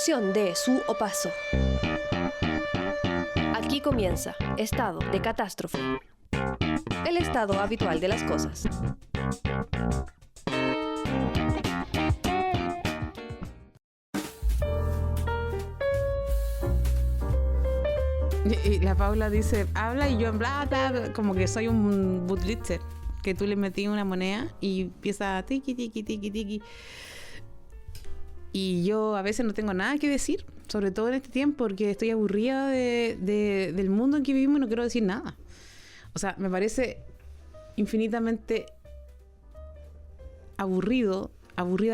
producción de Su Opaso. Aquí comienza Estado de Catástrofe. El estado habitual de las cosas. Y la Paula dice, habla y yo en bla, bla, como que soy un bootlister, que tú le metí una moneda y empieza tiki, tiki, tiki, tiki. Y yo a veces no tengo nada que decir, sobre todo en este tiempo, porque estoy aburrida del mundo en que vivimos y no quiero decir nada. O sea, me parece infinitamente aburrida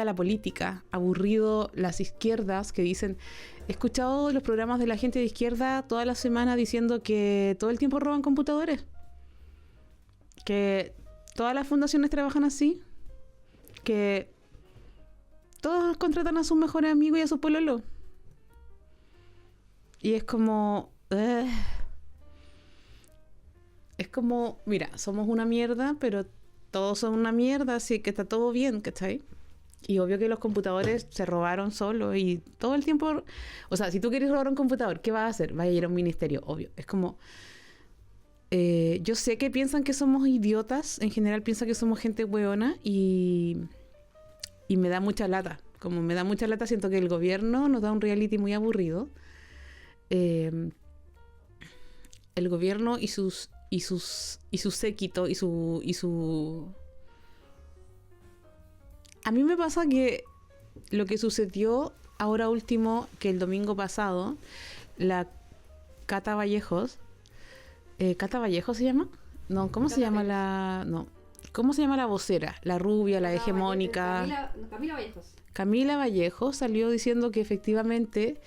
la política, aburrido las izquierdas que dicen... He escuchado los programas de la gente de izquierda toda la semana diciendo que todo el tiempo roban computadores, que todas las fundaciones trabajan así, que todos contratan a sus mejores amigos y a sus pololos. Y es como... Es como, mira, somos una mierda, pero todos son una mierda, así que está todo bien, ¿cachai? Y obvio que los computadores se robaron solos y todo el tiempo... O sea, si tú quieres robar un computador, ¿qué vas a hacer? Vas a ir a un ministerio, obvio. Es como... yo sé que piensan que somos idiotas, en general piensan que somos gente hueona y me da mucha lata. Como me da mucha lata, siento que el gobierno nos da un reality muy aburrido. El gobierno y su séquito y su... A mí me pasa que lo que sucedió ahora último, que el domingo pasado, la Cata Vallejos, ¿Cata Vallejos se llama? No, ¿cómo se llama la...? No, ¿cómo se llama la vocera? La rubia, la hegemónica... Camila Vallejos. Camila Vallejos salió diciendo que efectivamente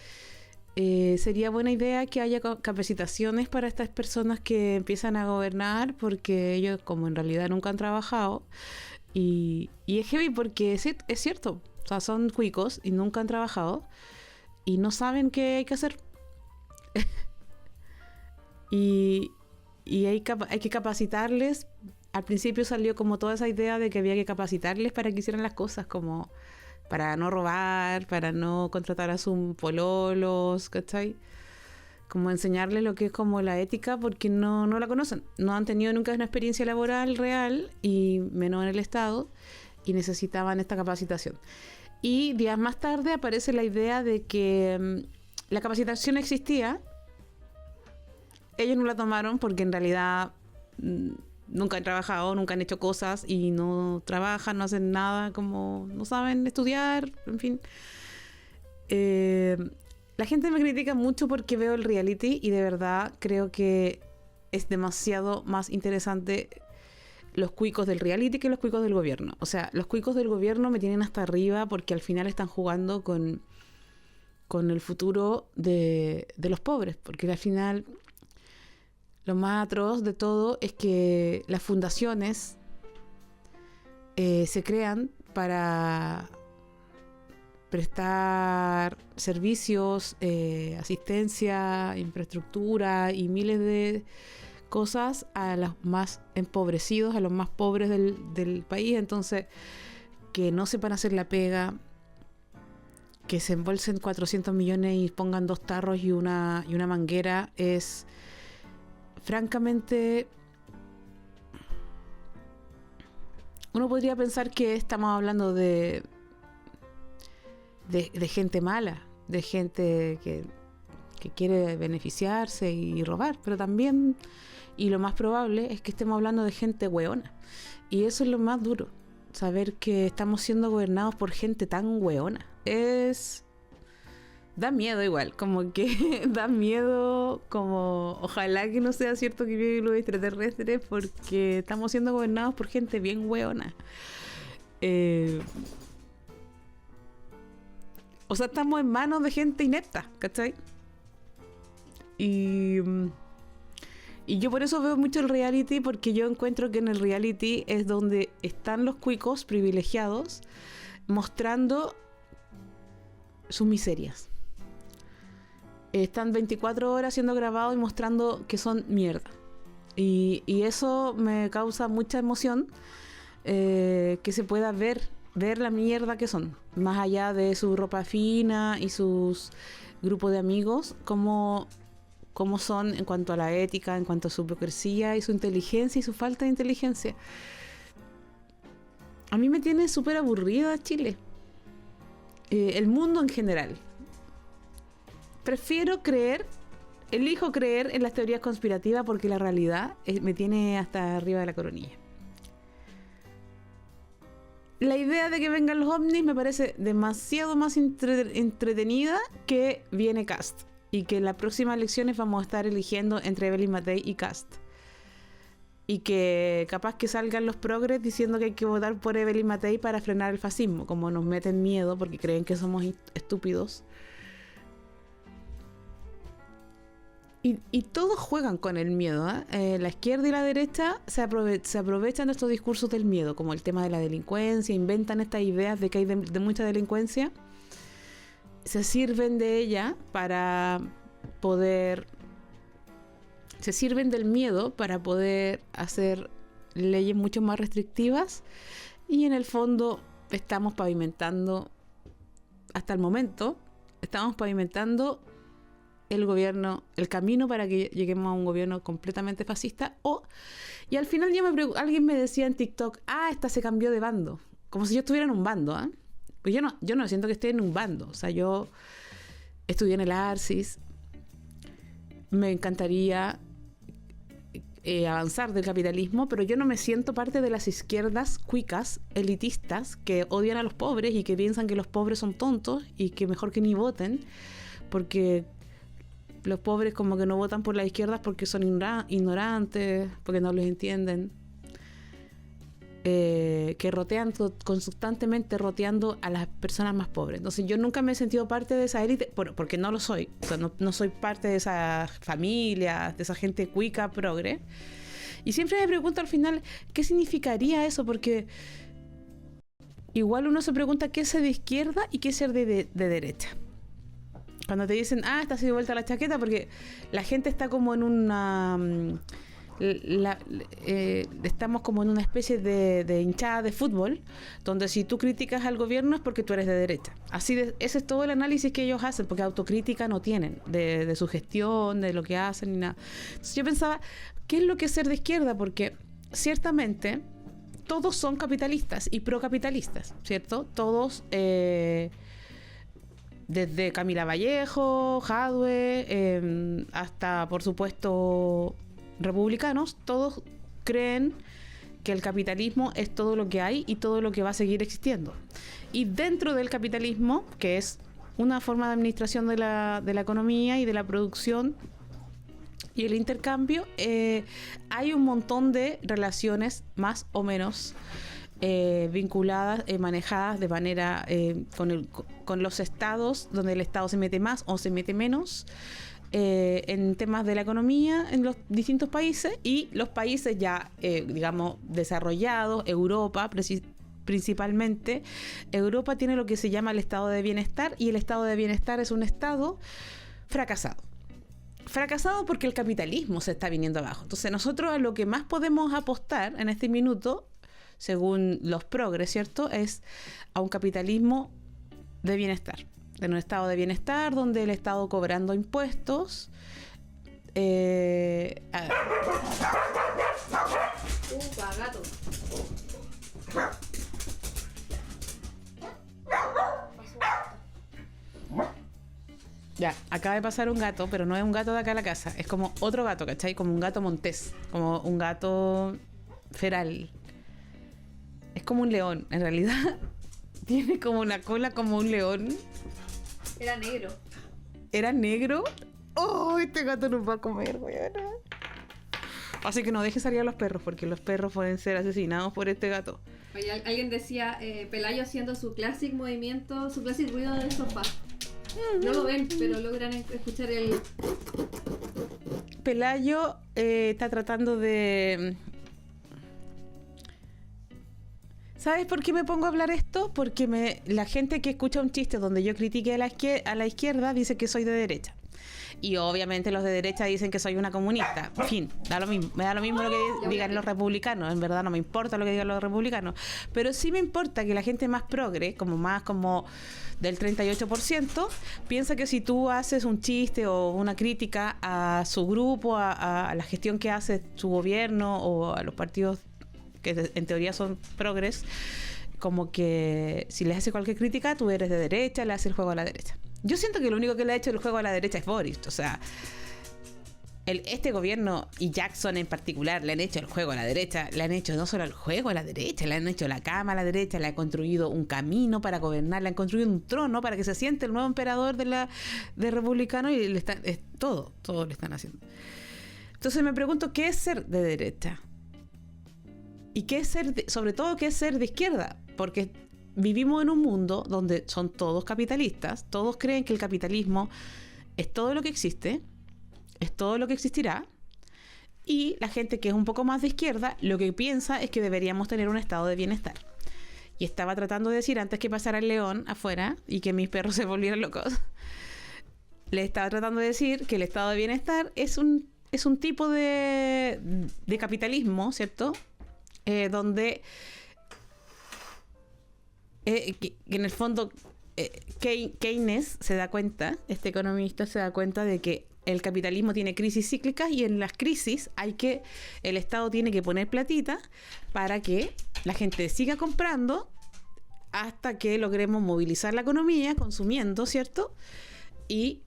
sería buena idea que haya capacitaciones para estas personas que empiezan a gobernar, porque ellos como en realidad nunca han trabajado. Y es heavy porque es cierto, o sea, son cuicos y nunca han trabajado y no saben qué hay que hacer. y hay que capacitarles. Al principio salió como toda esa idea de que había que capacitarles para que hicieran las cosas, como para no robar, para no contratar a sus pololos, ¿cachai? Como enseñarles lo que es como la ética, porque no la conocen, no han tenido nunca una experiencia laboral real y menos en el Estado, y necesitaban esta capacitación. Y días más tarde aparece la idea de que la capacitación existía, ellos no la tomaron porque en realidad nunca han trabajado, nunca han hecho cosas y no trabajan, no hacen nada, como no saben estudiar, en fin. La gente me critica mucho porque veo el reality y de verdad creo que es demasiado más interesante los cuicos del reality que los cuicos del gobierno. O sea, los cuicos del gobierno me tienen hasta arriba porque al final están jugando con el futuro de los pobres. Porque al final lo más atroz de todo es que las fundaciones se crean para prestar servicios, asistencia, infraestructura y miles de cosas a los más empobrecidos, a los más pobres del país. Entonces, que no sepan hacer la pega, que se embolsen 400 millones y pongan 2 tarros y una manguera, es francamente... Uno podría pensar que estamos hablando de gente mala, de gente que quiere beneficiarse y robar, pero también, y lo más probable es que estemos hablando de gente hueona. Y eso es lo más duro, saber que estamos siendo gobernados por gente tan hueona. Da miedo igual, como que da miedo, como ojalá que no sea cierto que viven los extraterrestres, porque estamos siendo gobernados por gente bien hueona. O sea, estamos en manos de gente inepta, ¿cachai? Y yo por eso veo mucho el reality, porque yo encuentro que en el reality es donde están los cuicos privilegiados mostrando sus miserias. Están 24 horas siendo grabados y mostrando que son mierda. Y eso me causa mucha emoción, que se pueda ver ver la mierda que son, más allá de su ropa fina y sus grupos de amigos, cómo son en cuanto a la ética, en cuanto a su hipocresía y su inteligencia y su falta de inteligencia. A mí me tiene súper aburrida Chile. El mundo en general. Elijo creer en las teorías conspirativas porque la realidad me tiene hasta arriba de la coronilla. La idea de que vengan los ovnis me parece demasiado más entretenida que viene Kast. Y que en las próximas elecciones vamos a estar eligiendo entre Evelyn Matei y Kast. Y que capaz que salgan los progres diciendo que hay que votar por Evelyn Matei para frenar el fascismo, como nos meten miedo porque creen que somos estúpidos. Y todos juegan con el miedo, ¿eh? La izquierda y la derecha se aprovechan de estos discursos del miedo, como el tema de la delincuencia, inventan estas ideas de que hay de mucha delincuencia, se sirven de ella para poder... Se sirven del miedo para poder hacer leyes mucho más restrictivas y en el fondo estamos pavimentando, hasta el momento, estamos pavimentando el camino para que lleguemos a un gobierno completamente fascista. Y al final alguien me decía en TikTok, esta se cambió de bando, como si yo estuviera en un bando, ¿eh? Pues yo no siento que esté en un bando, o sea, yo estudié en el Arcis, me encantaría avanzar del capitalismo, pero yo no me siento parte de las izquierdas cuicas, elitistas, que odian a los pobres y que piensan que los pobres son tontos y que mejor que ni voten, porque los pobres como que no votan por las izquierdas porque son ignorantes, porque no los entienden, que rotean constantemente roteando a las personas más pobres. Entonces yo nunca me he sentido parte de esa élite, porque no lo soy, o sea, no soy parte de esa familia, de esa gente cuica, progre. Y siempre me pregunto al final, ¿qué significaría eso? Porque igual uno se pregunta qué es ser de izquierda y qué es ser de derecha. Cuando te dicen, está así de vuelta la chaqueta, porque la gente está como en una... estamos como en una especie de hinchada de fútbol, donde si tú criticas al gobierno es porque tú eres de derecha. Ese es todo el análisis que ellos hacen, porque autocrítica no tienen de su gestión, de lo que hacen, ni nada. Entonces yo pensaba, ¿qué es lo que es ser de izquierda? Porque ciertamente todos son capitalistas y procapitalistas, ¿cierto? Todos... desde Camila Vallejo, Jadwe, hasta, por supuesto, republicanos, todos creen que el capitalismo es todo lo que hay y todo lo que va a seguir existiendo. Y dentro del capitalismo, que es una forma de administración de la economía y de la producción y el intercambio, hay un montón de relaciones más o menos vinculadas, manejadas de manera con los estados, donde el estado se mete más o se mete menos en temas de la economía en los distintos países, y los países ya digamos desarrollados, Europa principalmente. Europa tiene lo que se llama el estado de bienestar, y el estado de bienestar es un estado fracasado porque el capitalismo se está viniendo abajo. Entonces nosotros a lo que más podemos apostar en este minuto, según los progres, ¿cierto?, es a un capitalismo de bienestar, de un estado de bienestar donde el Estado cobrando impuestos gato. Ya, acaba de pasar un gato, pero no es un gato de acá a la casa, es como otro gato, ¿cachai? Como un gato montés, como un gato feral. Es como un león, en realidad. Tiene como una cola como un león. Era negro. ¿Era negro? ¡Oh, este gato nos va a comer, weón! Así que no dejes salir a los perros, porque los perros pueden ser asesinados por este gato. Oye, alguien decía, Pelayo haciendo su clásico movimiento, su clásico ruido del sofá. No lo ven, pero logran escuchar el... Pelayo está tratando de... ¿Sabes por qué me pongo a hablar esto? Porque la gente que escucha un chiste donde yo critique a la izquierda dice que soy de derecha. Y obviamente los de derecha dicen que soy una comunista. En fin, da lo mismo. Me da lo mismo lo que digan los republicanos. En verdad no me importa lo que digan los republicanos. Pero sí me importa que la gente más progre, como del 38%, piensa que si tú haces un chiste o una crítica a su grupo, a la gestión que hace su gobierno o a los partidos que en teoría son progres, como que si les hace cualquier crítica, tú eres de derecha, le haces el juego a la derecha. Yo siento que lo único que le ha hecho el juego a la derecha es Boris. O sea, este gobierno y Jackson en particular le han hecho el juego a la derecha. Le han hecho no solo el juego a la derecha, le han hecho la cama a la derecha, le han construido un camino para gobernar, le han construido un trono para que se siente el nuevo emperador de republicano y todo le están haciendo. Entonces me pregunto, ¿qué es ser de derecha? ¿Y qué es sobre todo, qué es ser de izquierda? Porque vivimos en un mundo donde son todos capitalistas, todos creen que el capitalismo es todo lo que existe, es todo lo que existirá, y la gente que es un poco más de izquierda lo que piensa es que deberíamos tener un estado de bienestar. Y estaba tratando de decir, antes que pasara el león afuera y que mis perros se volvieran locos, le estaba tratando de decir que el estado de bienestar es un tipo de capitalismo, ¿cierto? Donde que en el fondo Keynes se da cuenta, este economista se da cuenta de que el capitalismo tiene crisis cíclicas y en las crisis el Estado tiene que poner platita para que la gente siga comprando hasta que logremos movilizar la economía consumiendo, ¿cierto? Y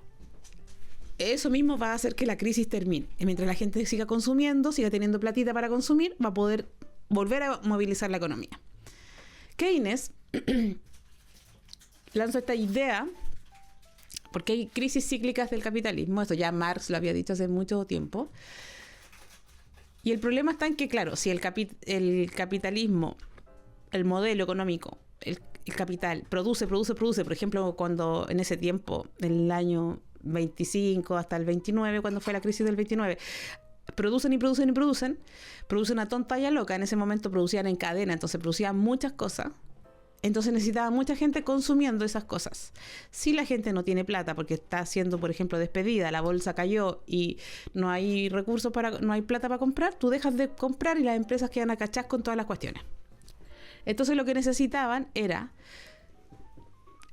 eso mismo va a hacer que la crisis termine. Y mientras la gente siga consumiendo, siga teniendo platita para consumir, va a poder volver a movilizar la economía. Keynes lanzó esta idea porque hay crisis cíclicas del capitalismo, esto ya Marx lo había dicho hace mucho tiempo, y el problema está en que, claro, si el capitalismo, el modelo económico, el capital produce, por ejemplo, cuando en ese tiempo, en el año 25 hasta el 29, cuando fue la crisis del 29, producen una tonta y loca. En ese momento producían en cadena, entonces producían muchas cosas. Entonces necesitaba mucha gente consumiendo esas cosas. Si la gente no tiene plata porque está siendo, por ejemplo, despedida, la bolsa cayó y no hay recursos no hay plata para comprar, tú dejas de comprar y las empresas quedan a cachar con todas las cuestiones. Entonces lo que necesitaban era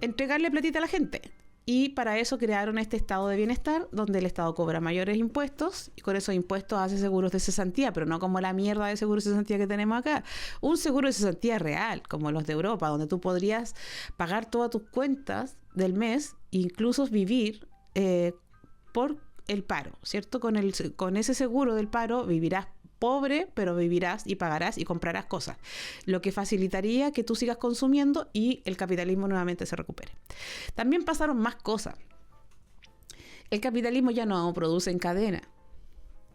entregarle platita a la gente. Y para eso crearon este estado de bienestar, donde el Estado cobra mayores impuestos y con esos impuestos hace seguros de cesantía, pero no como la mierda de seguros de cesantía que tenemos acá. Un seguro de cesantía real, como los de Europa, donde tú podrías pagar todas tus cuentas del mes e incluso vivir por el paro, ¿cierto? Con ese seguro del paro vivirás pobre, pero vivirás y pagarás y comprarás cosas, lo que facilitaría que tú sigas consumiendo y el capitalismo nuevamente se recupere. También pasaron más cosas. El capitalismo ya no produce en cadena.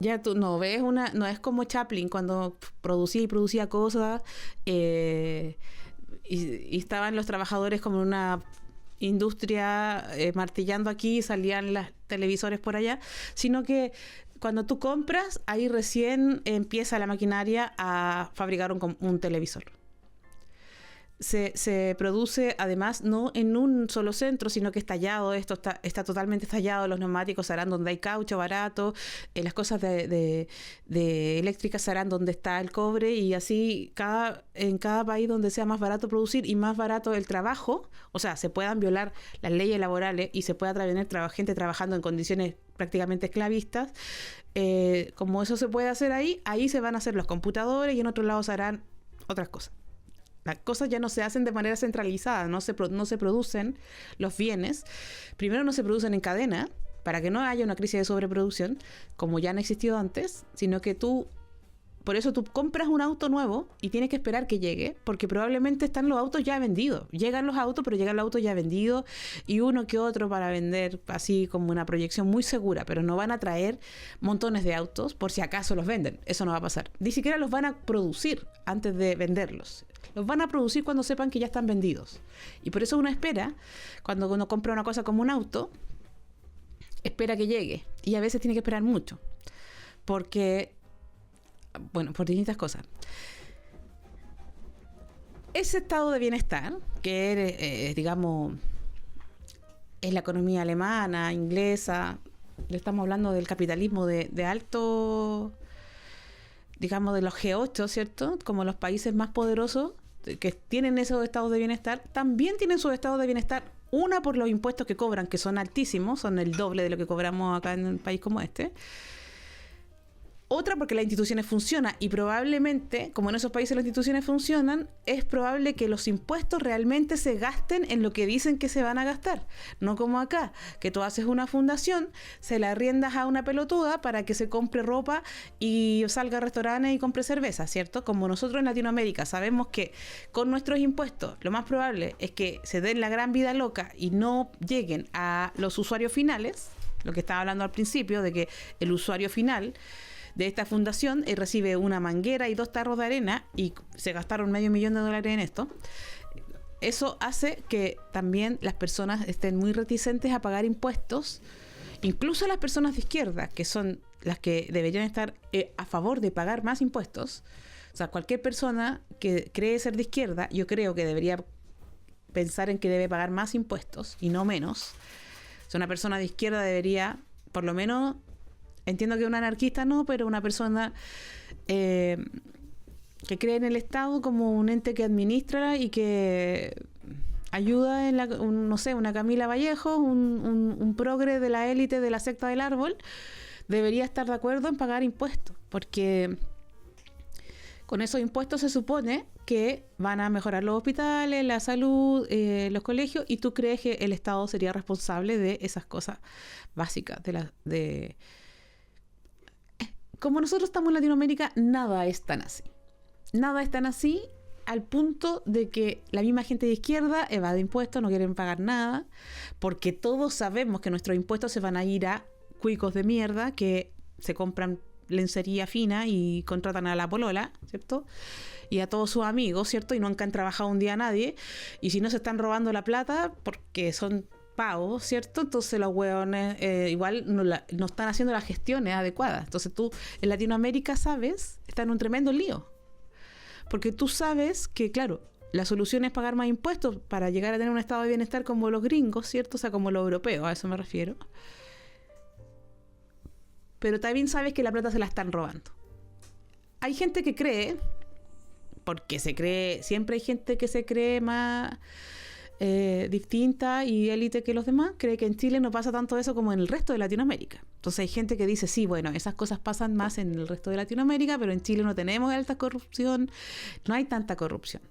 Ya tú no ves no es como Chaplin cuando producía cosas y estaban los trabajadores como en una industria martillando aquí y salían los televisores por allá, sino que cuando tú compras, ahí recién empieza la maquinaria a fabricar un televisor. Se produce además no en un solo centro, sino que es tallado, esto está totalmente tallado, los neumáticos se harán donde hay caucho barato, las cosas de eléctricas se harán donde está el cobre y así en cada país donde sea más barato producir y más barato el trabajo, o sea, se puedan violar las leyes laborales y se pueda tener gente trabajando en condiciones prácticamente esclavistas, como eso se puede hacer ahí se van a hacer los computadores y en otros lados se harán otras cosas. Las cosas ya no se hacen de manera centralizada, no se producen los bienes. Primero no se producen en cadena, para que no haya una crisis de sobreproducción, como ya han existido antes, sino que por eso tú compras un auto nuevo y tienes que esperar que llegue, porque probablemente están los autos ya vendidos. Llegan los autos, pero llegan los autos ya vendidos y uno que otro para vender, así como una proyección muy segura, pero no van a traer montones de autos por si acaso los venden. Eso no va a pasar. Ni siquiera los van a producir antes de venderlos. Los van a producir cuando sepan que ya están vendidos. Y por eso uno espera, cuando uno compra una cosa como un auto, espera que llegue. Y a veces tiene que esperar mucho. Porque, bueno, por distintas cosas. Ese estado de bienestar, que digamos, es la economía alemana, inglesa, le estamos hablando del capitalismo de alto, digamos, de los G8, ¿cierto? Como los países más poderosos que tienen esos estados de bienestar, también tienen sus estados de bienestar. Una, por los impuestos que cobran, que son altísimos, son el doble de lo que cobramos acá en un país como este. Otra, porque las instituciones funcionan, y probablemente, como en esos países las instituciones funcionan, es probable que los impuestos realmente se gasten en lo que dicen que se van a gastar. No como acá, que tú haces una fundación, se la arriendas a una pelotuda para que se compre ropa y salga a restaurantes y compre cerveza, ¿cierto? Como nosotros en Latinoamérica sabemos que con nuestros impuestos lo más probable es que se den la gran vida loca y no lleguen a los usuarios finales, lo que estaba hablando al principio, de que el usuario final de esta fundación recibe una manguera y 2 tarros de arena y se gastaron $500,000 en esto. Eso hace que también las personas estén muy reticentes a pagar impuestos, incluso las personas de izquierda, que son las que deberían estar a favor de pagar más impuestos. O sea, cualquier persona que cree ser de izquierda, yo creo que debería pensar en que debe pagar más impuestos y no menos. O sea, una persona de izquierda debería, por lo menos, entiendo que un anarquista no, pero una persona que cree en el Estado como un ente que administra y que ayuda en no sé, una Camila Vallejo, un progre de la élite de la secta del árbol, debería estar de acuerdo en pagar impuestos, porque con esos impuestos se supone que van a mejorar los hospitales, la salud, los colegios, y tú crees que el Estado sería responsable de esas cosas básicas como nosotros estamos en Latinoamérica, nada es tan así. Nada es tan así al punto de que la misma gente de izquierda evade impuestos, no quieren pagar nada, porque todos sabemos que nuestros impuestos se van a ir a cuicos de mierda que se compran lencería fina y contratan a la polola, ¿cierto? Y a todos sus amigos, ¿cierto? Y nunca han trabajado un día a nadie. Y si no, se están robando la plata porque son pagos, ¿cierto? Entonces los hueones igual no están haciendo las gestiones adecuadas. Entonces tú en Latinoamérica, ¿sabes? Está en un tremendo lío. Porque tú sabes que, claro, la solución es pagar más impuestos para llegar a tener un estado de bienestar como los gringos, ¿cierto? O sea, como los europeos, a eso me refiero. Pero también sabes que la plata se la están robando. Hay gente que cree, porque siempre hay gente que se cree más distinta y élite que los demás, cree que en Chile no pasa tanto eso como en el resto de Latinoamérica. Entonces hay gente que dice, sí, bueno, esas cosas pasan más en el resto de Latinoamérica, pero en Chile no tenemos alta corrupción, no hay tanta corrupción.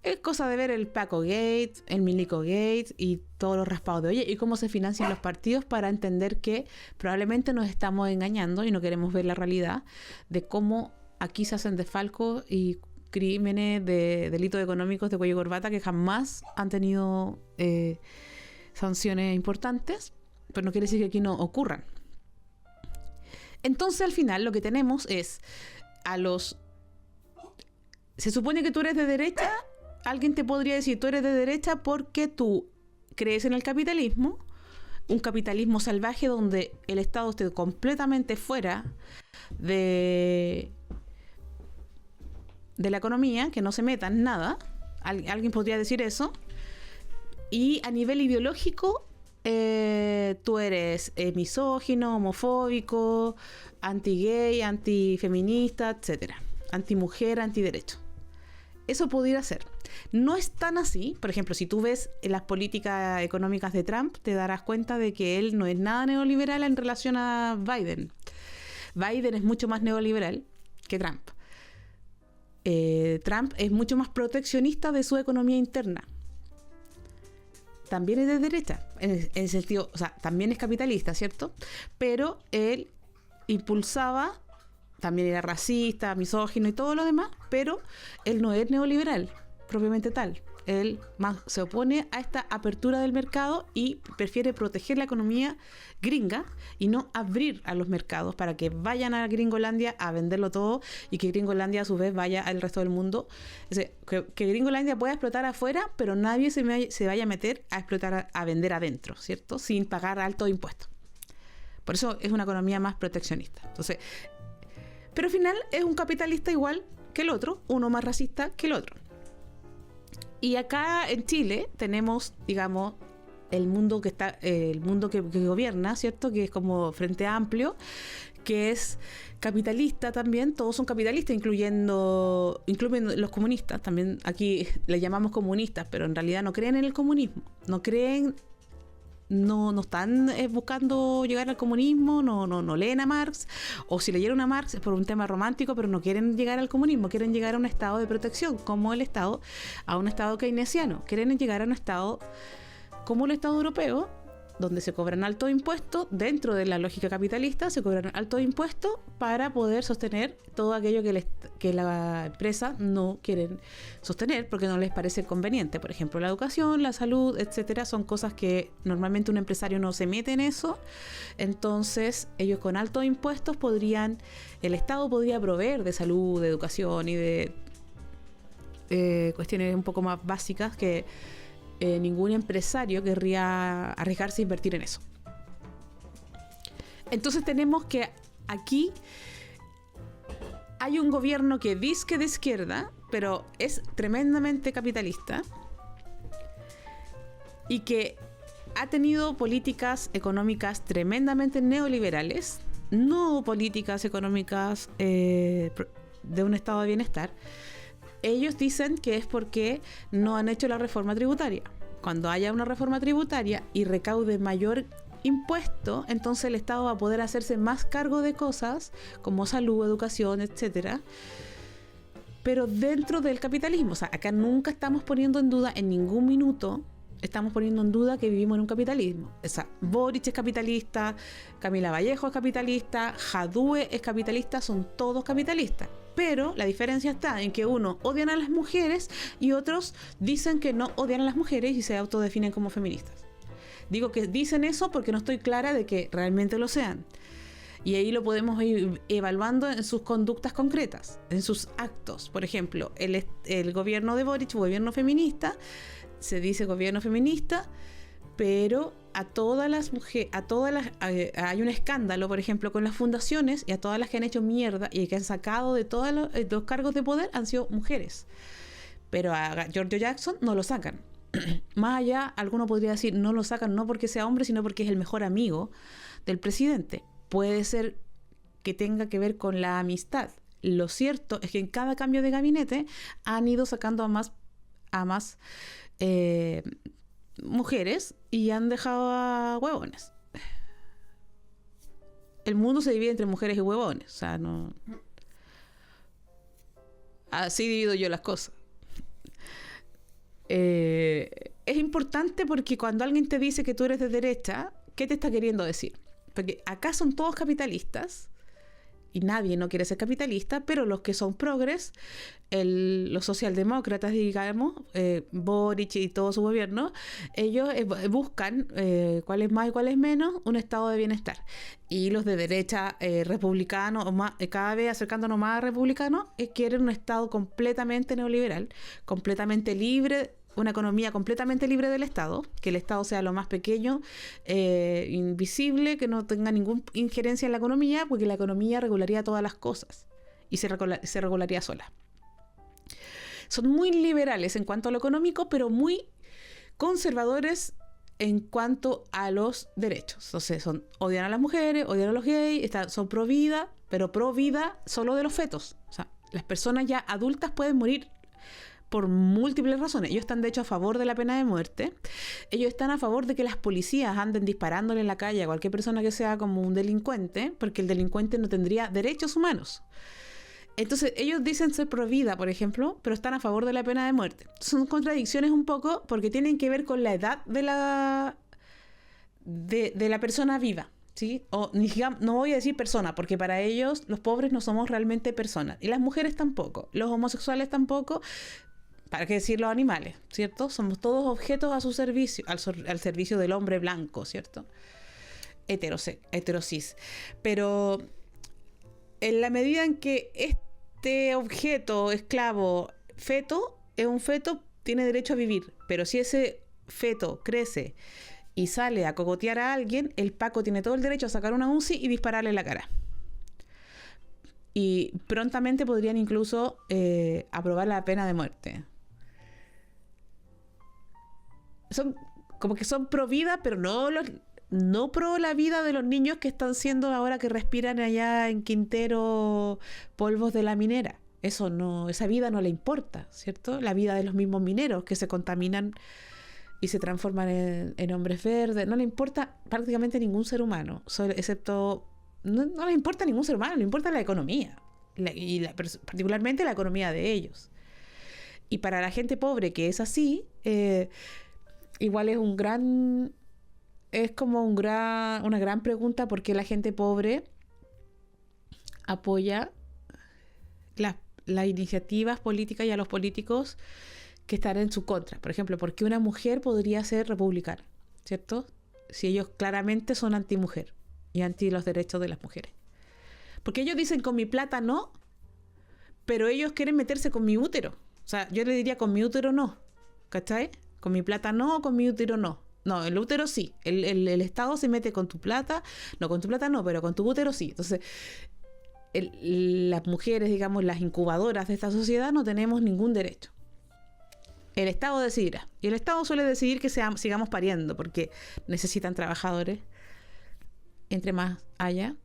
Es cosa de ver el Paco Gate, el Milico Gate y todos los raspados de oye y cómo se financian los partidos para entender que probablemente nos estamos engañando y no queremos ver la realidad de cómo aquí se hacen desfalcos y crímenes de delitos económicos de cuello y corbata que jamás han tenido sanciones importantes, pero no quiere decir que aquí no ocurran. Entonces al final lo que tenemos es se supone que tú eres de derecha. Alguien te podría decir, tú eres de derecha porque tú crees en el capitalismo, un capitalismo salvaje donde el Estado esté completamente fuera de la economía, que no se meta en nada. Alguien podría decir eso. Y a nivel ideológico, tú eres misógino, homofóbico, anti-gay, antifeminista, etcétera, antimujer, antiderecho. Eso pudiera ser. No es tan así. Por ejemplo, si tú ves las políticas económicas de Trump, te darás cuenta de que él no es nada neoliberal en relación a Biden. Biden es mucho más neoliberal que Trump. Trump es mucho más proteccionista de su economía interna. También es de derecha, en el sentido, o sea, también es capitalista, ¿cierto? Pero él impulsaba, también era racista, misógino y todo lo demás, pero él no es neoliberal propiamente tal. Él más se opone a esta apertura del mercado y prefiere proteger la economía gringa y no abrir a los mercados para que vayan a Gringolandia a venderlo todo y que Gringolandia a su vez vaya al resto del mundo. Es decir, que Gringolandia pueda explotar afuera, pero nadie se vaya a meter a explotar, a vender adentro, ¿cierto? Sin pagar altos impuestos. Por eso es una economía más proteccionista. Entonces, pero al final es un capitalista igual que el otro, uno más racista que el otro. Y acá en Chile tenemos, digamos, el mundo que gobierna, ¿cierto? Que es como Frente Amplio, que es capitalista también. Todos son capitalistas, incluyendo los comunistas. También aquí le llamamos comunistas, pero en realidad no creen en el comunismo. No están buscando llegar al comunismo, no leen a Marx, o si leyeron a Marx es por un tema romántico, pero no quieren llegar al comunismo, quieren llegar a un estado de protección, como el estado, a un estado keynesiano, quieren llegar a un estado como el estado europeo, donde se cobran altos impuestos, dentro de la lógica capitalista, se cobran altos impuestos para poder sostener todo aquello que la empresa no quieren sostener porque no les parece conveniente. Por ejemplo, la educación, la salud, etcétera, son cosas que normalmente un empresario no se mete en eso. Entonces, ellos con altos impuestos el Estado podría proveer de salud, de educación y de cuestiones un poco más básicas que ningún empresario querría arriesgarse a invertir en eso. Entonces tenemos que aquí hay un gobierno que dice de izquierda, pero es tremendamente capitalista y que ha tenido políticas económicas tremendamente neoliberales, no políticas económicas de un estado de bienestar. Ellos dicen que es porque no han hecho la reforma tributaria. Cuando haya una reforma tributaria y recaude mayor impuesto, entonces el Estado va a poder hacerse más cargo de cosas como salud, educación, etcétera, pero dentro del capitalismo. O sea, acá nunca estamos poniendo en duda, en ningún minuto estamos poniendo en duda que vivimos en un capitalismo. O sea, Boric es capitalista, Camila Vallejo es capitalista, Jadue es capitalista, son todos capitalistas. Pero la diferencia está en que unos odian a las mujeres y otros dicen que no odian a las mujeres y se autodefinen como feministas. Digo que dicen eso porque no estoy clara de que realmente lo sean. Y ahí lo podemos ir evaluando en sus conductas concretas, en sus actos. Por ejemplo, el gobierno de Boric, gobierno feminista, se dice gobierno feminista, pero a todas las mujeres, hay un escándalo, por ejemplo, con las fundaciones, y a todas las que han hecho mierda y que han sacado de todos los cargos de poder han sido mujeres. Pero a Giorgio Jackson no lo sacan. Más allá, alguno podría decir, no lo sacan no porque sea hombre, sino porque es el mejor amigo del presidente. Puede ser que tenga que ver con la amistad. Lo cierto es que en cada cambio de gabinete han ido sacando a más mujeres y han dejado a huevones. El mundo se divide entre mujeres y huevones. O sea, no. Así divido yo las cosas. Es importante porque cuando alguien te dice que tú eres de derecha, ¿qué te está queriendo decir? Porque acá son todos capitalistas y nadie no quiere ser capitalista, pero los que son progres, los socialdemócratas, digamos, Boric y todo su gobierno, ellos buscan cuál es más y cuál es menos, un estado de bienestar. Y los de derecha republicanos, cada vez acercándonos más a republicanos, quieren un estado completamente neoliberal, completamente libre, una economía completamente libre del Estado, que el Estado sea lo más pequeño, invisible, que no tenga ninguna injerencia en la economía, porque la economía regularía todas las cosas y se regularía sola. Son muy liberales en cuanto a lo económico, pero muy conservadores en cuanto a los derechos. Entonces, odian a las mujeres, odian a los gays, son pro vida, pero pro vida solo de los fetos. O sea, las personas ya adultas pueden morir por múltiples razones. Ellos están de hecho a favor de la pena de muerte. Ellos están a favor de que las policías anden disparándole en la calle a cualquier persona que sea como un delincuente, porque el delincuente no tendría derechos humanos. Entonces ellos dicen ser pro vida, por ejemplo, pero están a favor de la pena de muerte. Son contradicciones un poco porque tienen que ver con la edad de la persona viva, ¿sí? O no voy a decir persona, porque para ellos los pobres no somos realmente personas, y las mujeres tampoco, los homosexuales tampoco. ¿Para qué decir los animales? ¿Cierto? Somos todos objetos a su servicio, al servicio del hombre blanco, ¿cierto? Heterosis. Pero en la medida en que este objeto, esclavo, feto, es un feto, tiene derecho a vivir. Pero si ese feto crece y sale a cogotear a alguien, el Paco tiene todo el derecho a sacar una UCI y dispararle en la cara. Y prontamente podrían incluso aprobar la pena de muerte. Son como que son pro vida, pero no pro la vida de los niños que están siendo ahora que respiran allá en Quintero polvos de la minera. Eso no, esa vida no le importa, ¿cierto? La vida de los mismos mineros que se contaminan y se transforman en hombres verdes. No le importa prácticamente ningún ser humano, excepto... No le importa ningún ser humano, le importa la economía. Particularmente la economía de ellos. Y para la gente pobre que es así, igual es como una gran pregunta por qué la gente pobre apoya las iniciativas políticas y a los políticos que están en su contra. Por ejemplo, ¿por qué una mujer podría ser republicana? ¿Cierto? Si ellos claramente son antimujer y anti los derechos de las mujeres. Porque ellos dicen con mi plata no, pero ellos quieren meterse con mi útero. O sea, yo le diría con mi útero no, ¿cachai? Con mi plata no, con mi útero no. No, el útero sí. El Estado se mete con tu plata. No, con tu plata no, pero con tu útero sí. Entonces, las mujeres, digamos, las incubadoras de esta sociedad no tenemos ningún derecho. El Estado decidirá. Y el Estado suele decidir que sigamos pariendo porque necesitan trabajadores. Entre más haya,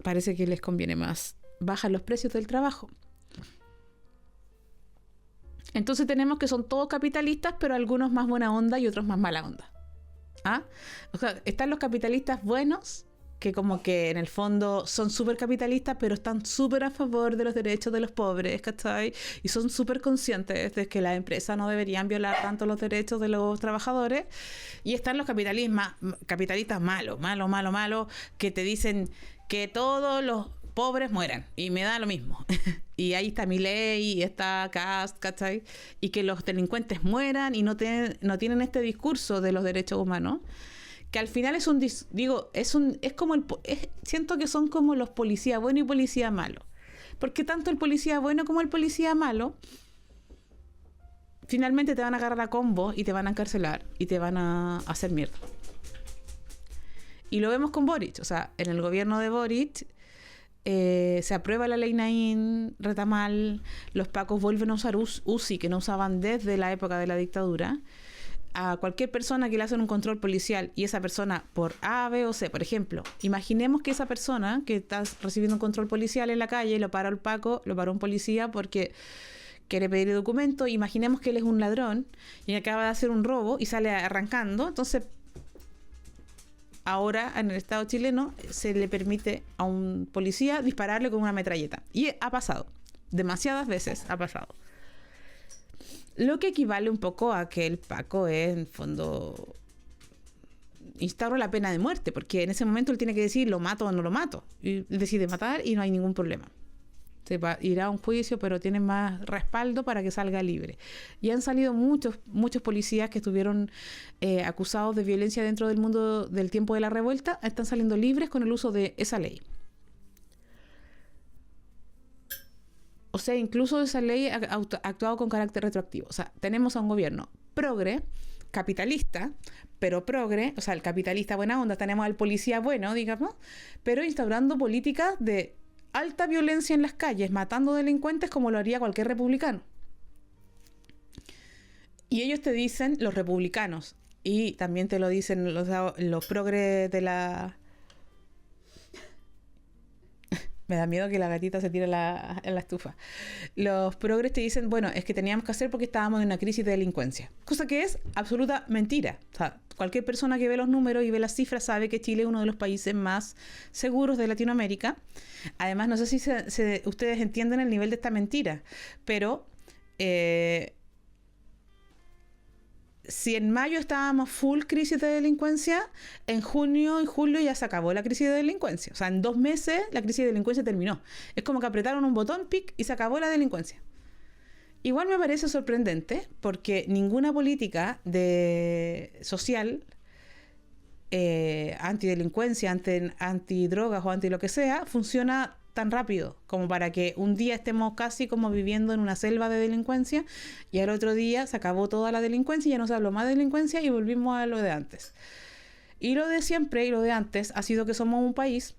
parece que les conviene más. Bajan los precios del trabajo. Entonces tenemos que son todos capitalistas, pero algunos más buena onda y otros más mala onda. ¿Ah? O sea, están los capitalistas buenos, que como que en el fondo son súper capitalistas, pero están súper a favor de los derechos de los pobres, ¿cachai? Y son súper conscientes de que las empresas no deberían violar tanto los derechos de los trabajadores. Y están los capitalistas malos, que te dicen que todos los pobres mueran, y me da lo mismo. Y ahí está Milei, y está Kast, ¿cachai? Y que los delincuentes mueran y no tienen este discurso de los derechos humanos, que al final siento que son como los policías buenos y policías malos. Porque tanto el policía bueno como el policía malo finalmente te van a agarrar a combo y te van a encarcelar y te van a hacer mierda. Y lo vemos con Boric. O sea, en el gobierno de Boric se aprueba la ley Naín, Retamal, los pacos vuelven a usar UCI, que no usaban desde la época de la dictadura. A cualquier persona que le hacen un control policial y esa persona por A, B o C, por ejemplo, imaginemos que esa persona que está recibiendo un control policial en la calle, lo paró el Paco, lo paró un policía porque quiere pedir documento, imaginemos que él es un ladrón y acaba de hacer un robo y sale arrancando, entonces ahora en el Estado chileno se le permite a un policía dispararle con una metralleta. Y ha pasado, demasiadas veces ha pasado. Lo que equivale un poco a que el Paco es, en fondo, instaura la pena de muerte, porque en ese momento él tiene que decir lo mato o no lo mato. Y decide matar y no hay ningún problema. Se irá a un juicio, pero tiene más respaldo para que salga libre. Y han salido muchos policías que estuvieron acusados de violencia dentro del mundo del tiempo de la revuelta, están saliendo libres con el uso de esa ley. O sea, incluso esa ley ha actuado con carácter retroactivo. O sea, tenemos a un gobierno progre, capitalista, pero progre, o sea, el capitalista buena onda, tenemos al policía bueno, digamos, pero instaurando políticas de alta violencia en las calles, matando delincuentes como lo haría cualquier republicano. Y ellos te dicen, los republicanos, y también te lo dicen los progres de la... Me da miedo que la gatita se tire en la estufa. Los progres te dicen, bueno, es que teníamos que hacer porque estábamos en una crisis de delincuencia. Cosa que es absoluta mentira. O sea, cualquier persona que ve los números y ve las cifras sabe que Chile es uno de los países más seguros de Latinoamérica. Además, no sé si ustedes entienden el nivel de esta mentira, pero si en mayo estábamos full crisis de delincuencia, en junio y julio ya se acabó la crisis de delincuencia. O sea, en 2 meses la crisis de delincuencia terminó. Es como que apretaron un botón, pic, y se acabó la delincuencia. Igual me parece sorprendente porque ninguna política social, antidelincuencia, antidrogas o anti lo que sea, funciona tan rápido como para que un día estemos casi como viviendo en una selva de delincuencia y al otro día se acabó toda la delincuencia y ya no se habló más de delincuencia y volvimos a lo de antes. Y lo de siempre y lo de antes ha sido que somos un país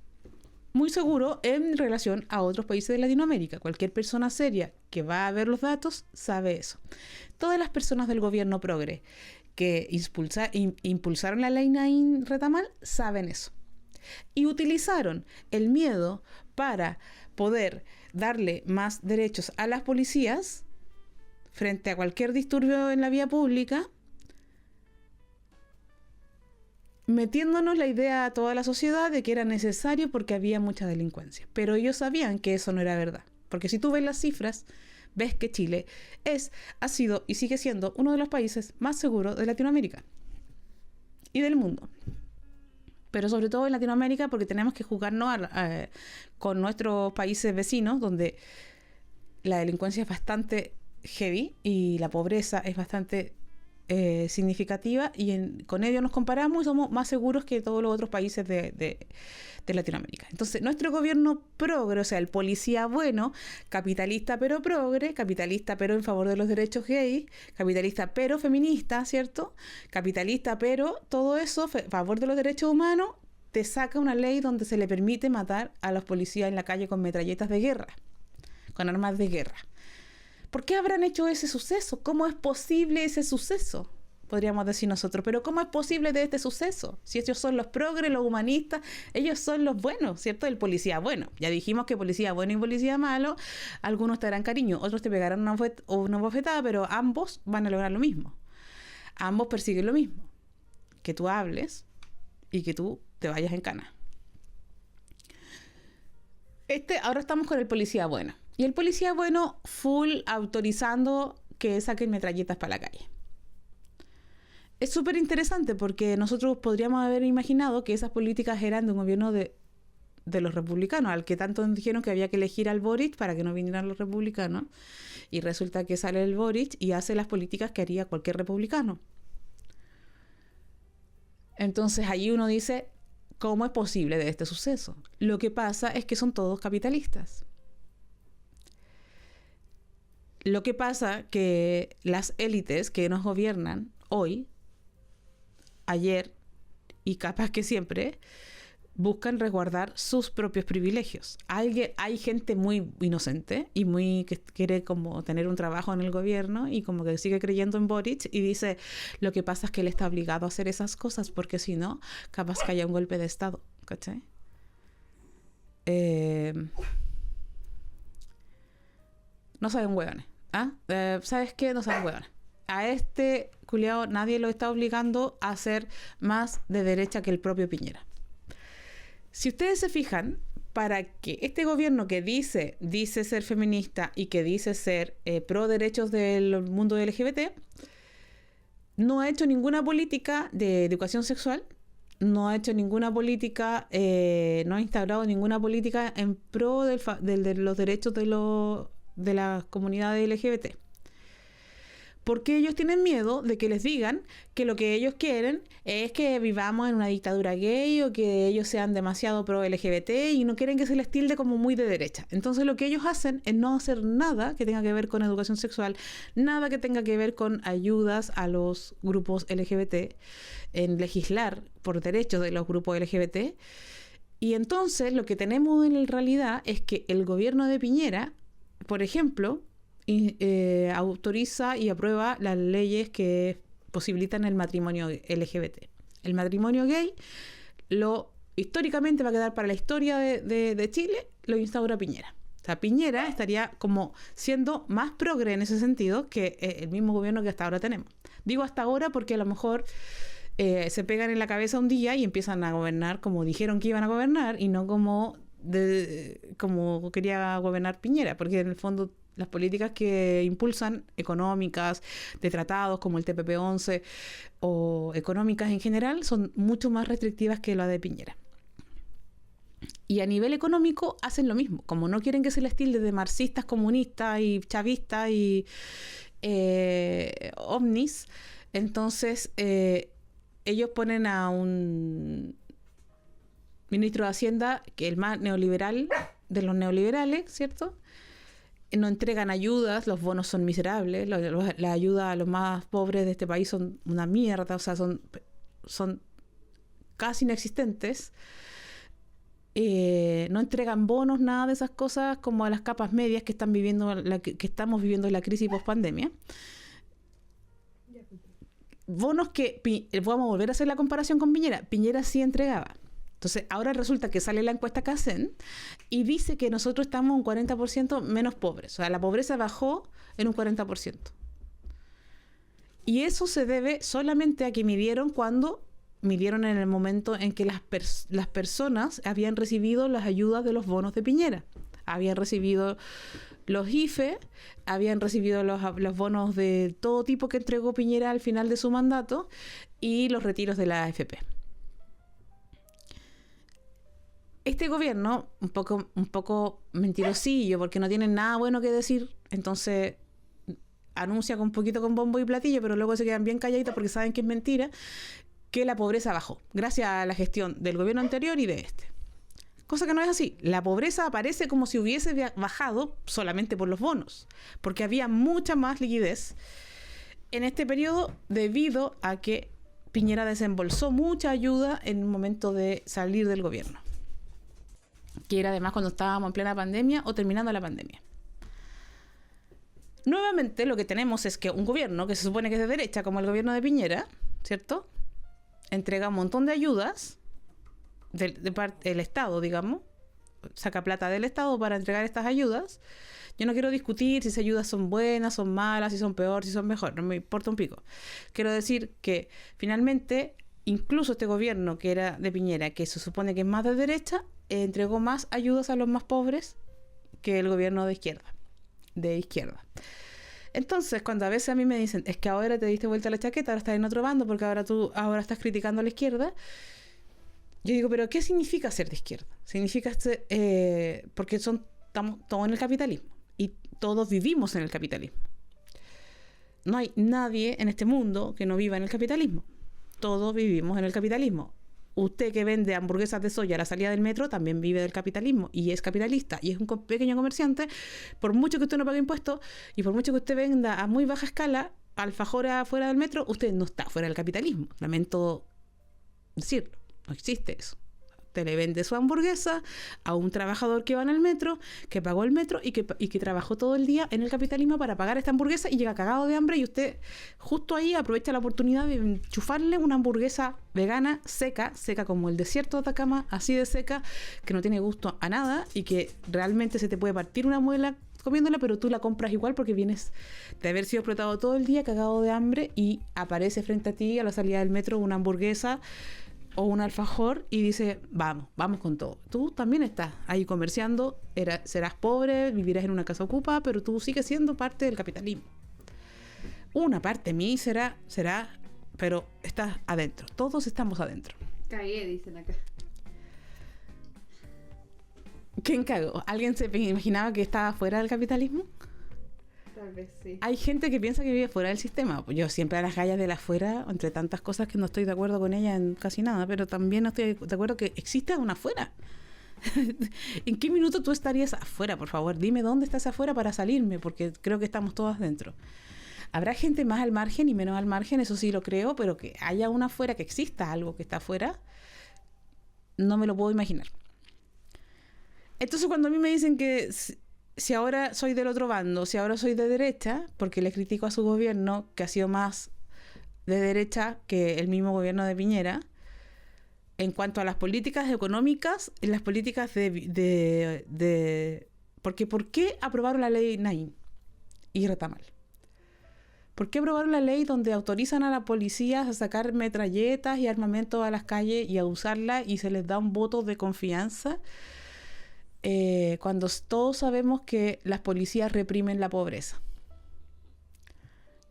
muy seguro en relación a otros países de Latinoamérica. Cualquier persona seria que va a ver los datos sabe eso. Todas las personas del gobierno progre que impulsaron la ley Naín Retamal saben eso. Y utilizaron el miedo para poder darle más derechos a las policías frente a cualquier disturbio en la vía pública, metiéndonos la idea a toda la sociedad de que era necesario porque había mucha delincuencia. Pero ellos sabían que eso no era verdad. Porque si tú ves las cifras, ves que Chile ha sido y sigue siendo uno de los países más seguros de Latinoamérica y del mundo. Pero sobre todo en Latinoamérica, porque tenemos que jugarnos con nuestros países vecinos, donde la delincuencia es bastante heavy y la pobreza es bastante significativa, y con ello nos comparamos y somos más seguros que todos los otros países de Latinoamérica. Entonces, nuestro gobierno progre, o sea, el policía bueno, capitalista pero progre, capitalista pero en favor de los derechos gay, capitalista pero feminista, ¿cierto? Capitalista pero todo eso, a favor de los derechos humanos, te saca una ley donde se le permite matar a los policías en la calle con metralletas de guerra, con armas de guerra. ¿Por qué habrán hecho ese suceso? ¿Cómo es posible ese suceso? Podríamos decir nosotros, pero ¿cómo es posible de este suceso? Si ellos son los progres, los humanistas, ellos son los buenos, ¿cierto? El policía bueno. Ya dijimos que policía bueno y policía malo, algunos te darán cariño, otros te pegarán una bofetada, pero ambos van a lograr lo mismo. Ambos persiguen lo mismo. Que tú hables y que tú te vayas en cana. Ahora estamos con el policía bueno. Y el policía bueno full autorizando que saquen metralletas para la calle. Es súper interesante porque nosotros podríamos haber imaginado que esas políticas eran de un gobierno de los republicanos, al que tanto dijeron que había que elegir al Boric para que no vinieran los republicanos. Y resulta que sale el Boric y hace las políticas que haría cualquier republicano. Entonces allí uno dice, ¿cómo es posible de este suceso? Lo que pasa es que son todos capitalistas. Lo que pasa que las élites que nos gobiernan hoy, ayer y capaz que siempre, buscan resguardar sus propios privilegios. Hay gente muy inocente y muy que quiere como tener un trabajo en el gobierno y como que sigue creyendo en Boric y dice, lo que pasa es que él está obligado a hacer esas cosas porque si no, capaz que haya un golpe de Estado. ¿Cachai? No saben hueones. ¿Sabes qué? No saben hueones. A este culiao nadie lo está obligando a ser más de derecha que el propio Piñera. Si ustedes se fijan, para que este gobierno que dice ser feminista y que dice ser pro derechos del mundo LGBT, no ha hecho ninguna política de educación sexual, no ha hecho ninguna política, no ha instaurado ninguna política en pro de los derechos de la comunidad LGBT. Porque ellos tienen miedo de que les digan que lo que ellos quieren es que vivamos en una dictadura gay o que ellos sean demasiado pro LGBT y no quieren que se les tilde como muy de derecha. Entonces lo que ellos hacen es no hacer nada que tenga que ver con educación sexual, nada que tenga que ver con ayudas a los grupos LGBT, en legislar por derechos de los grupos LGBT. Y entonces lo que tenemos en realidad es que el gobierno de Piñera, por ejemplo, autoriza y aprueba las leyes que posibilitan el matrimonio LGBT. El matrimonio gay históricamente va a quedar para la historia de Chile, lo instaura Piñera. O sea, Piñera estaría como siendo más progre en ese sentido que el mismo gobierno que hasta ahora tenemos. Digo hasta ahora porque a lo mejor se pegan en la cabeza un día y empiezan a gobernar como dijeron que iban a gobernar y no como quería gobernar Piñera, porque en el fondo las políticas que impulsan, económicas, de tratados como el TPP-11 o económicas en general, son mucho más restrictivas que la de Piñera. Y a nivel económico hacen lo mismo. Como no quieren que se les tilde de marxistas, comunistas y chavistas y ovnis, entonces ellos ponen a un ministro de Hacienda que es el más neoliberal de los neoliberales, ¿cierto? No entregan ayudas, los bonos son miserables, la ayuda a los más pobres de este país son una mierda, o sea, son casi inexistentes. No entregan bonos, nada de esas cosas como a las capas medias que estamos viviendo la crisis post-pandemia. bonos que, vamos a volver a hacer la comparación con Piñera. Piñera sí entregaba. Entonces, ahora resulta que sale la encuesta CACEN y dice que nosotros estamos un 40% menos pobres. O sea, la pobreza bajó en un 40%. Y eso se debe solamente a que midieron en el momento en que las personas habían recibido las ayudas de los bonos de Piñera. Habían recibido los IFE, habían recibido los bonos de todo tipo que entregó Piñera al final de su mandato y los retiros de la AFP. Este gobierno, un poco mentirosillo, porque no tienen nada bueno que decir, entonces anuncia un poquito con bombo y platillo, pero luego se quedan bien calladitos porque saben que es mentira, que la pobreza bajó, gracias a la gestión del gobierno anterior y de este. Cosa que no es así. La pobreza aparece como si hubiese bajado solamente por los bonos, porque había mucha más liquidez en este periodo debido a que Piñera desembolsó mucha ayuda en el momento de salir del gobierno, que era además cuando estábamos en plena pandemia o terminando la pandemia. Nuevamente lo que tenemos es que un gobierno que se supone que es de derecha, como el gobierno de Piñera, ¿cierto?, entrega un montón de ayudas de parte del Estado, digamos, saca plata del Estado para entregar estas ayudas. Yo no quiero discutir si esas ayudas son buenas, son malas, si son peor, si son mejor, no me importa un pico. Quiero decir que finalmente, incluso este gobierno que era de Piñera, que se supone que es más de derecha, entregó más ayudas a los más pobres que el gobierno de izquierda. Entonces, cuando a veces a mí me dicen, es que ahora te diste vuelta la chaqueta, ahora estás en otro bando porque ahora estás criticando a la izquierda, yo digo, ¿pero qué significa ser de izquierda? Significa porque estamos todos en el capitalismo y todos vivimos en el capitalismo. No hay nadie en este mundo que no viva en el capitalismo. Todos vivimos en el capitalismo. Usted que vende hamburguesas de soya a la salida del metro también vive del capitalismo y es capitalista y es un pequeño comerciante. Por mucho que usted no pague impuestos y por mucho que usted venda a muy baja escala alfajores afuera del metro, usted no está fuera del capitalismo. Lamento decirlo, no existe eso. Usted le vende su hamburguesa a un trabajador que va en el metro, que pagó el metro y que trabajó todo el día en el capitalismo para pagar esta hamburguesa y llega cagado de hambre y usted justo ahí aprovecha la oportunidad de enchufarle una hamburguesa vegana seca como el desierto de Atacama, así de seca, que no tiene gusto a nada y que realmente se te puede partir una muela comiéndola, pero tú la compras igual porque vienes de haber sido explotado todo el día, cagado de hambre y aparece frente a ti a la salida del metro una hamburguesa o un alfajor y dice, vamos con todo. Tú también estás ahí comerciando, serás pobre, vivirás en una casa ocupada, pero tú sigues siendo parte del capitalismo. Una parte mísera será, pero estás adentro. Todos estamos adentro. Cagué, dicen acá. ¿Quién cagó? ¿Alguien se imaginaba que estaba fuera del capitalismo? Tal vez sí. Hay gente que piensa que vive fuera del sistema. Yo siempre a las gallas de la afuera, entre tantas cosas que no estoy de acuerdo con ella en casi nada, pero también no estoy de acuerdo que exista una afuera. ¿En qué minuto tú estarías afuera? Por favor, dime dónde estás afuera para salirme, porque creo que estamos todas dentro. Habrá gente más al margen y menos al margen, eso sí lo creo, pero que haya una afuera, que exista algo que está afuera, no me lo puedo imaginar. Entonces cuando a mí me dicen que si ahora soy del otro bando, si ahora soy de derecha, porque le critico a su gobierno, que ha sido más de derecha que el mismo gobierno de Piñera, en cuanto a las políticas económicas y las políticas porque ¿por qué aprobaron la ley Naim y Retamal? ¿Por qué aprobaron la ley donde autorizan a la policía a sacar metralletas y armamento a las calles y a usarla y se les da un voto de confianza? Cuando todos sabemos que las policías reprimen la pobreza.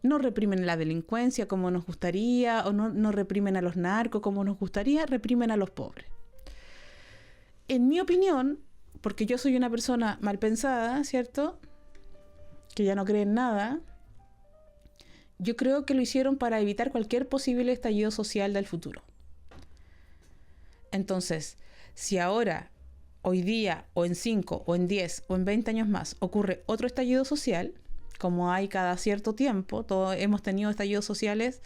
No reprimen la delincuencia como nos gustaría, o no reprimen a los narcos como nos gustaría, reprimen a los pobres. En mi opinión, porque yo soy una persona mal pensada, ¿cierto?, que ya no cree en nada, yo creo que lo hicieron para evitar cualquier posible estallido social del futuro. Entonces, si ahora, hoy día, o en 5, o en 10, o en 20 años más, ocurre otro estallido social, como hay cada cierto tiempo, hemos tenido estallidos sociales,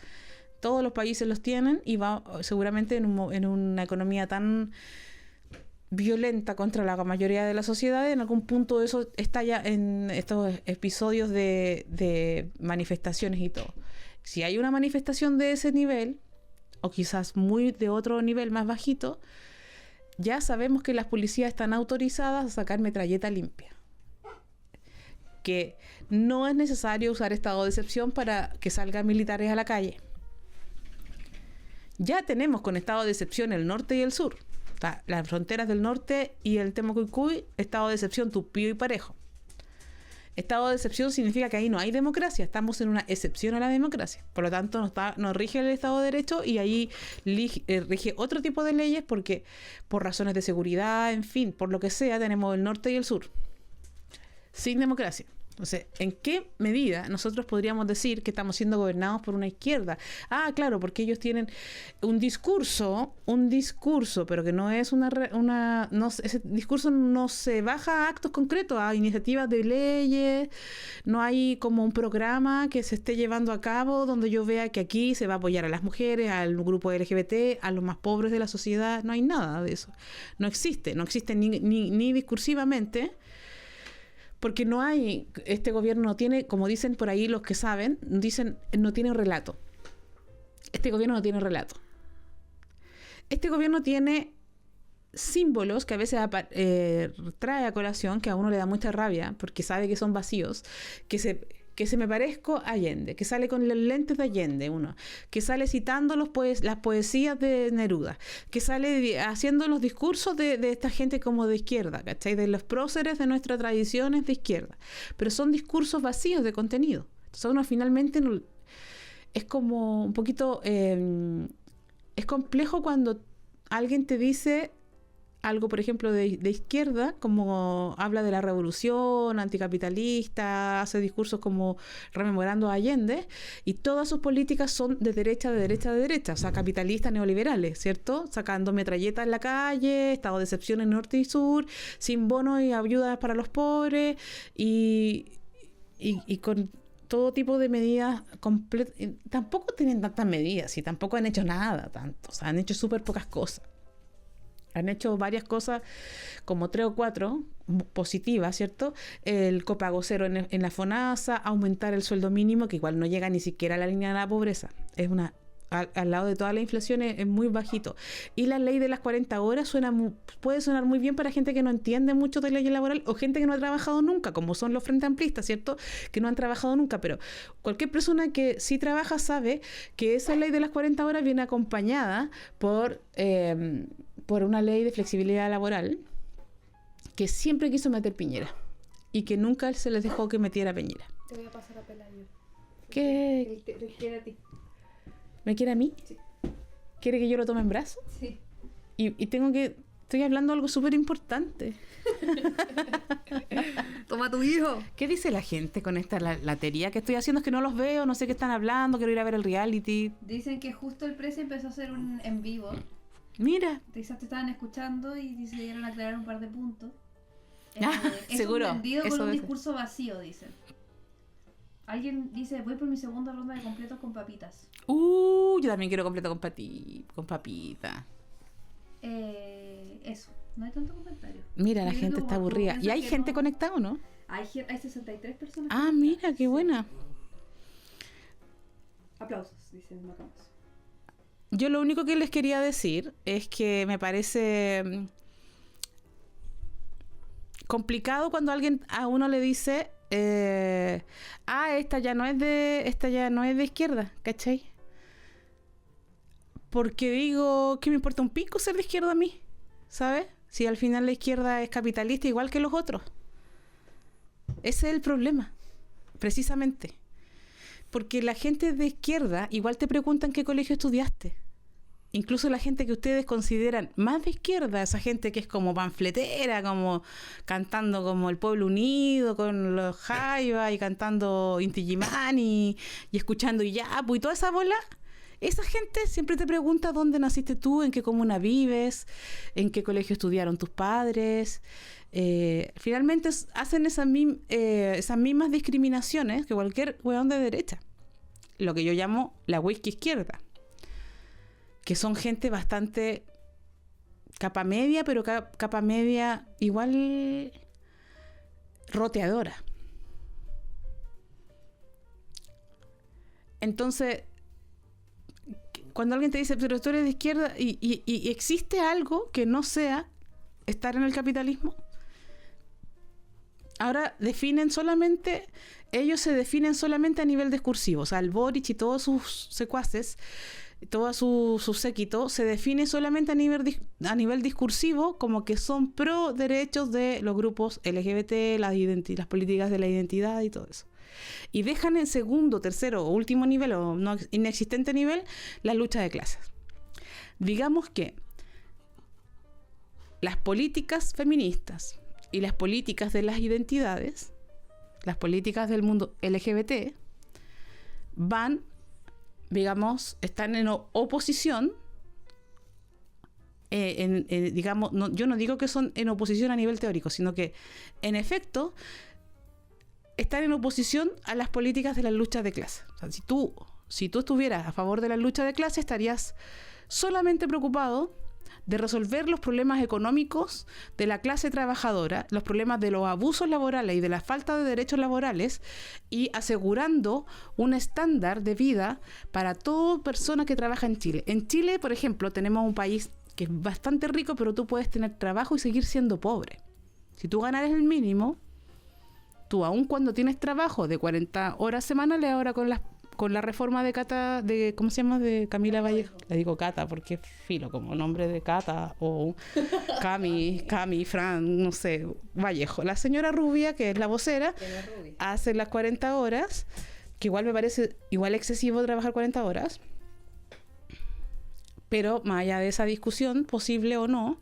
todos los países los tienen, y va seguramente en una economía tan violenta contra la mayoría de la sociedad, en algún punto eso estalla en estos episodios de manifestaciones y todo. Si hay una manifestación de ese nivel, o quizás muy de otro nivel más bajito, ya sabemos que las policías están autorizadas a sacar metralleta limpia. Que no es necesario usar estado de excepción para que salgan militares a la calle. Ya tenemos con estado de excepción el norte y el sur. Las fronteras del norte y el Temocuyuy, estado de excepción tupido y parejo. Estado de excepción significa que ahí no hay democracia, estamos en una excepción a la democracia. Por lo tanto, nos rige el Estado de Derecho y ahí rige otro tipo de leyes porque por razones de seguridad, en fin, por lo que sea, tenemos el norte y el sur. Sin democracia. Entonces, ¿en qué medida nosotros podríamos decir que estamos siendo gobernados por una izquierda? Ah, claro, porque ellos tienen un discurso, pero que no es ese discurso no se baja a actos concretos, a iniciativas de leyes, no hay como un programa que se esté llevando a cabo donde yo vea que aquí se va a apoyar a las mujeres, al grupo LGBT, a los más pobres de la sociedad, no hay nada de eso. No existe ni discursivamente. Porque no hay, este gobierno no tiene, como dicen por ahí los que saben, dicen, no tiene relato. Este gobierno no tiene relato. Este gobierno tiene símbolos que a veces trae a colación, que a uno le da mucha rabia, porque sabe que son vacíos, que se me parezco a Allende, que sale con los lentes de Allende, uno, que sale citando las poesías de Neruda, que sale haciendo los discursos de esta gente como de izquierda, ¿cachai? De los próceres de nuestras tradiciones de izquierda. Pero son discursos vacíos de contenido. Entonces uno finalmente es como un poquito... es complejo cuando alguien te dice algo, por ejemplo, de izquierda, como habla de la revolución anticapitalista, hace discursos como rememorando a Allende, y todas sus políticas son de derecha, o sea, capitalistas neoliberales, ¿cierto? Sacando metralletas en la calle, estado de excepción en norte y sur, sin bonos y ayudas para los pobres, y con todo tipo de medidas tampoco tienen tantas medidas y tampoco han hecho nada tanto, o sea, han hecho súper pocas cosas. Han hecho varias cosas, como 3 o 4 positivas, ¿cierto? El copago cero en la FONASA, aumentar el sueldo mínimo, que igual no llega ni siquiera a la línea de la pobreza. Es al lado de toda la inflación es muy bajito. Y la ley de las 40 horas puede sonar muy bien para gente que no entiende mucho de ley laboral o gente que no ha trabajado nunca, como son los Frente Amplistas, ¿cierto? Que no han trabajado nunca, pero cualquier persona que sí trabaja sabe que esa ley de las 40 horas viene acompañada por una ley de flexibilidad laboral que siempre quiso meter Piñera y que nunca se les dejó que metiera Piñera. Te voy a pasar a Pelayo. ¿Qué? Te quiere a ti. ¿Me quiere a mí? Sí. ¿Quiere que yo lo tome en brazos? Sí. Y estoy hablando de algo súper importante. Toma tu hijo. ¿Qué dice la gente con esta latería que estoy haciendo? Es que no los veo, no sé qué están hablando, quiero ir a ver el reality. Dicen que justo el Prezi empezó a hacer un en vivo. Mira. Quizás te estaban escuchando y decidieron aclarar un par de puntos. Es seguro. Un vendido eso con un discurso vacío, dicen. Alguien dice, voy por mi segunda ronda de completos con papitas. Yo también quiero completo con papita. Eso, no hay tanto comentario. Mira, la gente está aburrida. ¿Y hay gente conectada o no? Hay 63 personas. Ah, mira, qué buena. Aplausos, dicen Macamos. Yo lo único que les quería decir es que me parece complicado cuando alguien a uno le dice esta ya no es de izquierda, ¿cachai? Porque digo, ¿qué me importa un pico ser de izquierda a mí? ¿Sabes? Si al final la izquierda es capitalista igual que los otros. Ese es el problema, precisamente. Porque la gente de izquierda igual te preguntan qué colegio estudiaste. Incluso la gente que ustedes consideran más de izquierda, esa gente que es como panfletera, como cantando como el Pueblo Unido, con los Jaiba y cantando Inti Illimani y escuchando Iyapu y toda esa bola, esa gente siempre te pregunta dónde naciste tú, en qué comuna vives, en qué colegio estudiaron tus padres. Finalmente hacen esas mismas discriminaciones que cualquier hueón de derecha. Lo que yo llamo la whisky izquierda. Que son gente bastante capa media, pero capa media igual roteadora. Entonces, cuando alguien te dice, pero tú eres de izquierda, y existe algo que no sea estar en el capitalismo. Ahora ellos se definen solamente a nivel discursivo. O sea, el Boric y todos sus secuaces, todo su séquito, se define solamente a nivel discursivo, como que son pro derechos de los grupos LGBT, las políticas de la identidad y todo eso. Y dejan en segundo, tercero o último nivel, o no inexistente nivel, la lucha de clases. Digamos que las políticas feministas y las políticas de las identidades, las políticas del mundo LGBT, están en oposición, digamos, yo no digo que son en oposición a nivel teórico, sino que en efecto están en oposición a las políticas de la lucha de clase. O sea, si tú estuvieras a favor de la lucha de clase, estarías solamente preocupado de resolver los problemas económicos de la clase trabajadora, los problemas de los abusos laborales y de la falta de derechos laborales, y asegurando un estándar de vida para toda persona que trabaja en Chile. En Chile, por ejemplo, tenemos un país que es bastante rico, pero tú puedes tener trabajo y seguir siendo pobre. Si tú ganaras el mínimo, tú, aun cuando tienes trabajo de 40 horas semanales, ahora con la reforma de Cata, ¿cómo se llama? De Camila Vallejo. Le digo Cata porque es filo, como nombre de Cata, o Cami, Fran, no sé, Vallejo. La señora rubia, que es la vocera, hace las 40 horas, que igual me parece excesivo trabajar 40 horas. Pero más allá de esa discusión, posible o no,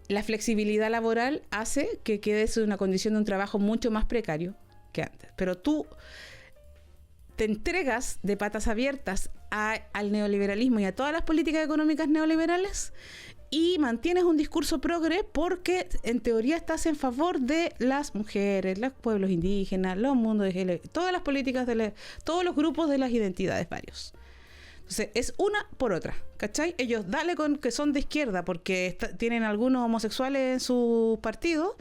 la flexibilidad laboral hace que quedes en una condición de un trabajo mucho más precario que antes. Pero tú te entregas de patas abiertas al neoliberalismo y a todas las políticas económicas neoliberales y mantienes un discurso progre porque en teoría estás en favor de las mujeres, los pueblos indígenas, los mundos de todas las políticas todos los grupos de las identidades varios. Entonces, es una por otra, ¿cachai? Ellos dale con que son de izquierda porque tienen algunos homosexuales en su partido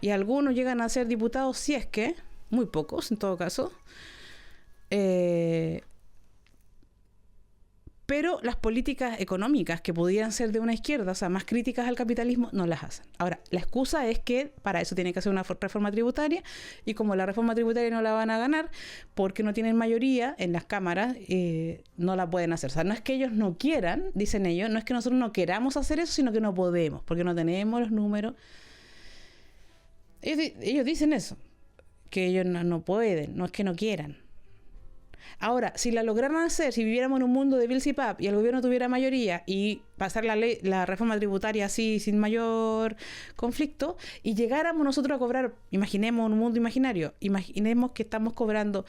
y algunos llegan a ser diputados, si es que, muy pocos en todo caso. Pero las políticas económicas que pudieran ser de una izquierda, o sea, más críticas al capitalismo, no las hacen. Ahora, la excusa es que para eso tiene que hacer una reforma tributaria, y como la reforma tributaria no la van a ganar porque no tienen mayoría en las cámaras, no la pueden hacer. O sea, no es que ellos no quieran, dicen ellos, no es que nosotros no queramos hacer eso, sino que no podemos, porque no tenemos los números. Ellos dicen eso, que ellos no pueden, no es que no quieran. Ahora, si la lograran hacer, si viviéramos en un mundo de Bills y Pap y el gobierno tuviera mayoría y pasar la reforma tributaria así sin mayor conflicto y llegáramos nosotros a cobrar, imaginemos un mundo imaginario, imaginemos que estamos cobrando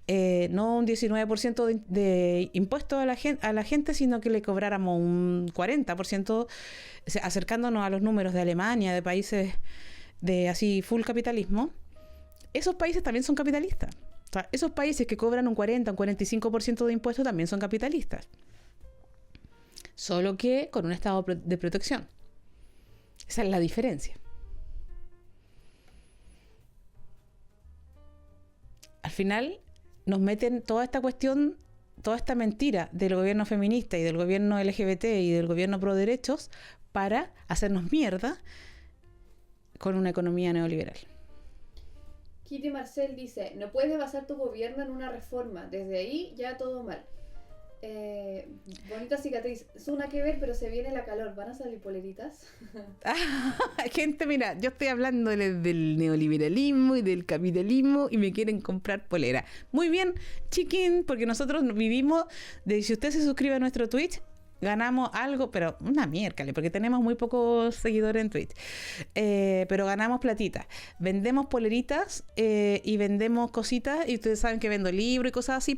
no un 19% de impuestos a la gente, sino que le cobráramos un 40%, acercándonos a los números de Alemania, de países de así full capitalismo. Esos países también son capitalistas. O sea, esos países que cobran un 40, un 45% de impuestos también son capitalistas. Solo que con un estado de protección. Esa es la diferencia. Al final nos meten toda esta cuestión, toda esta mentira del gobierno feminista y del gobierno LGBT y del gobierno pro derechos para hacernos mierda con una economía neoliberal. Kitty Marcel dice, no puedes basar tu gobierno en una reforma, desde ahí ya todo mal. Bonita cicatriz, es una que ver, pero se viene la calor, ¿van a salir poleritas? Gente, mira, yo estoy hablando del neoliberalismo y del capitalismo y me quieren comprar polera. Muy bien, chiquín, porque nosotros vivimos de, si usted se suscribe a nuestro Twitch, ganamos algo, pero una miércoles, porque tenemos muy pocos seguidores en Twitch. Pero ganamos platita. Vendemos poleritas y vendemos cositas. Y ustedes saben que vendo libros y cosas así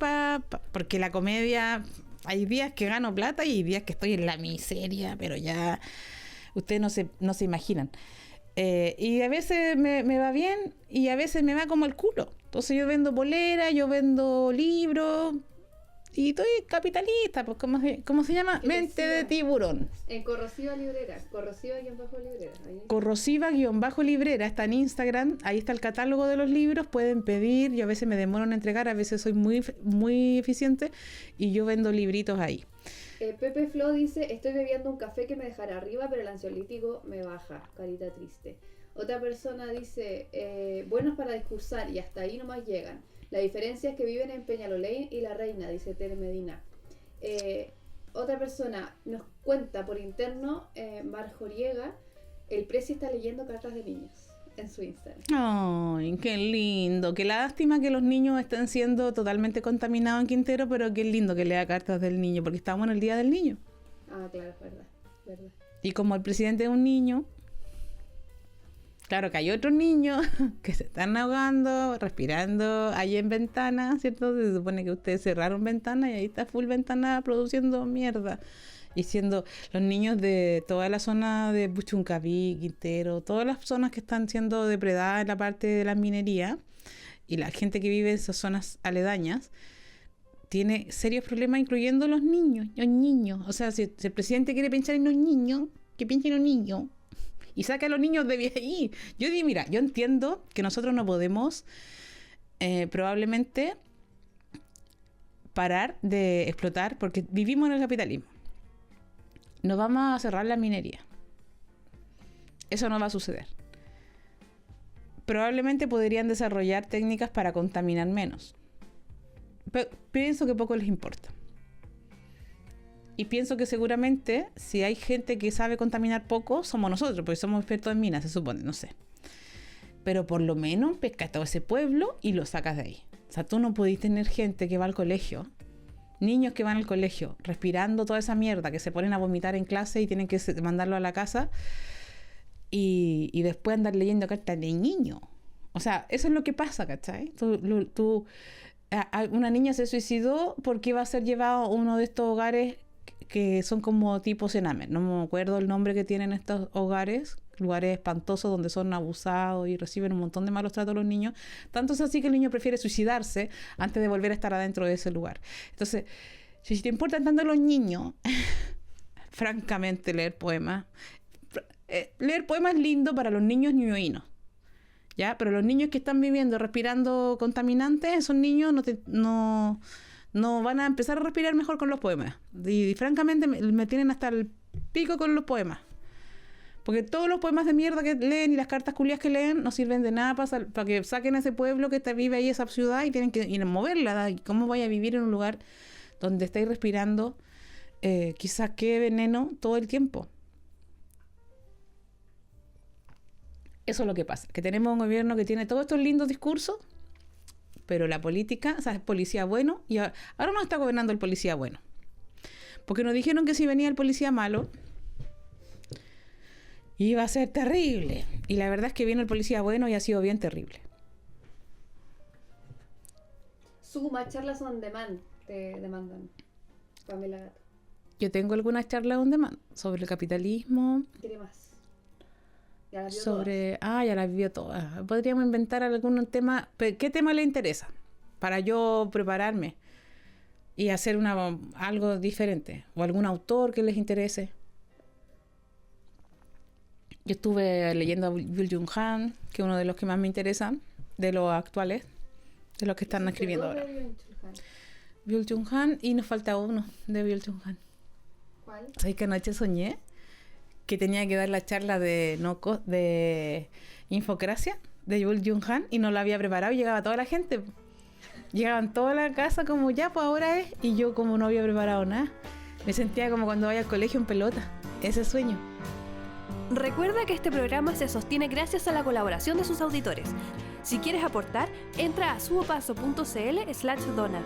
porque la comedia, hay días que gano plata y hay días que estoy en la miseria, pero ya ustedes no se imaginan. Y a veces me va bien y a veces me va como el culo. Entonces yo vendo polera, yo vendo libros. Y estoy capitalista, pues ¿cómo se llama? Mente de tiburón. En Corrosiva Librera, Corrosiva-Librera. Corrosiva-Librera está en Instagram, ahí está el catálogo de los libros, pueden pedir, yo a veces me demoro en entregar, a veces soy muy eficiente y yo vendo libritos ahí. Pepe Flo dice, estoy bebiendo un café que me dejará arriba, pero el ansiolítico me baja, carita triste. Otra persona dice, buenos para discursar y hasta ahí nomás llegan. La diferencia es que viven en Peñalolén y La Reina, dice Tere Medina. Otra persona nos cuenta por interno, Marjoriega, el Preci está leyendo cartas de niños en su Instagram. Ay, qué lindo. Qué lástima que los niños estén siendo totalmente contaminados en Quintero, pero qué lindo que lea cartas del niño, porque estamos en el Día del Niño. Ah, claro, es verdad. Y como el presidente es un niño, claro que hay otros niños que se están ahogando, respirando ahí en ventana, ¿cierto? Se supone que ustedes cerraron ventana y ahí está full ventana produciendo mierda. Y siendo los niños de toda la zona de Puchuncaví, Quintero, todas las zonas que están siendo depredadas en la parte de la minería y la gente que vive en esas zonas aledañas, tiene serios problemas, incluyendo los niños. O sea, si el presidente quiere pensar en los niños, que piense en los niños. Y saca a los niños de ahí. Yo digo, mira, yo entiendo que nosotros no podemos probablemente parar de explotar porque vivimos en el capitalismo. No vamos a cerrar la minería. Eso no va a suceder. Probablemente podrían desarrollar técnicas para contaminar menos. Pero pienso que poco les importa. Y pienso que seguramente si hay gente que sabe contaminar poco, somos nosotros, porque somos expertos en minas, se supone, no sé. Pero por lo menos pescas todo ese pueblo y lo sacas de ahí. O sea, tú no podés tener gente que va al colegio, niños que van al colegio, respirando toda esa mierda, que se ponen a vomitar en clase y tienen que mandarlo a la casa, y después andar leyendo cartas de niño. O sea, eso es lo que pasa, ¿cachai? Una niña se suicidó porque iba a ser llevado a uno de estos hogares que son como tipo Sename. No me acuerdo el nombre que tienen estos hogares, lugares espantosos donde son abusados y reciben un montón de malos tratos los niños. Tanto es así que el niño prefiere suicidarse antes de volver a estar adentro de ese lugar. Entonces, si te importan tanto los niños, francamente leer poemas. Leer poemas es lindo para los niños ñoñinos, ¿ya? Pero los niños que están viviendo, respirando contaminantes, esos niños no van a empezar a respirar mejor con los poemas. Y francamente me tienen hasta el pico con los poemas. Porque todos los poemas de mierda que leen y las cartas culias que leen no sirven de nada para que saquen a ese pueblo que vive ahí, esa ciudad, y tienen que ir a moverla. ¿Y cómo vaya a vivir en un lugar donde estáis respirando quizás qué veneno todo el tiempo? Eso es lo que pasa, que tenemos un gobierno que tiene todos estos lindos discursos, pero la política, o sea, es policía bueno, y ahora nos está gobernando el policía bueno. Porque nos dijeron que si venía el policía malo, iba a ser terrible. Y la verdad es que vino el policía bueno y ha sido bien terrible. Suma, charlas on demand te demandan, Pamela Gato. Yo tengo algunas charlas on demand sobre el capitalismo. ¿Qué más? Ya las vio sobre todas. Ya las vio todas. Podríamos inventar algún tema. ¿Qué tema le interesa? Para yo prepararme y hacer algo diferente. O algún autor que les interese. Yo estuve leyendo a Byul-Jung Han, que es uno de los que más me interesan, de los actuales, de los que están escribiendo ahora. Byul-Jung Han, y nos falta uno de Byul-Jung Han. ¿Cuál? ¿Sabes que anoche soñé que tenía que dar la charla de Infocracia de Byul-Jung Han y no la había preparado y llegaba toda la gente? Llegaban toda la casa como ya, pues ahora es, y yo como no había preparado nada. Me sentía como cuando vaya al colegio en pelota, ese sueño. Recuerda que este programa se sostiene gracias a la colaboración de sus auditores. Si quieres aportar, entra a subopaso.cl/dona.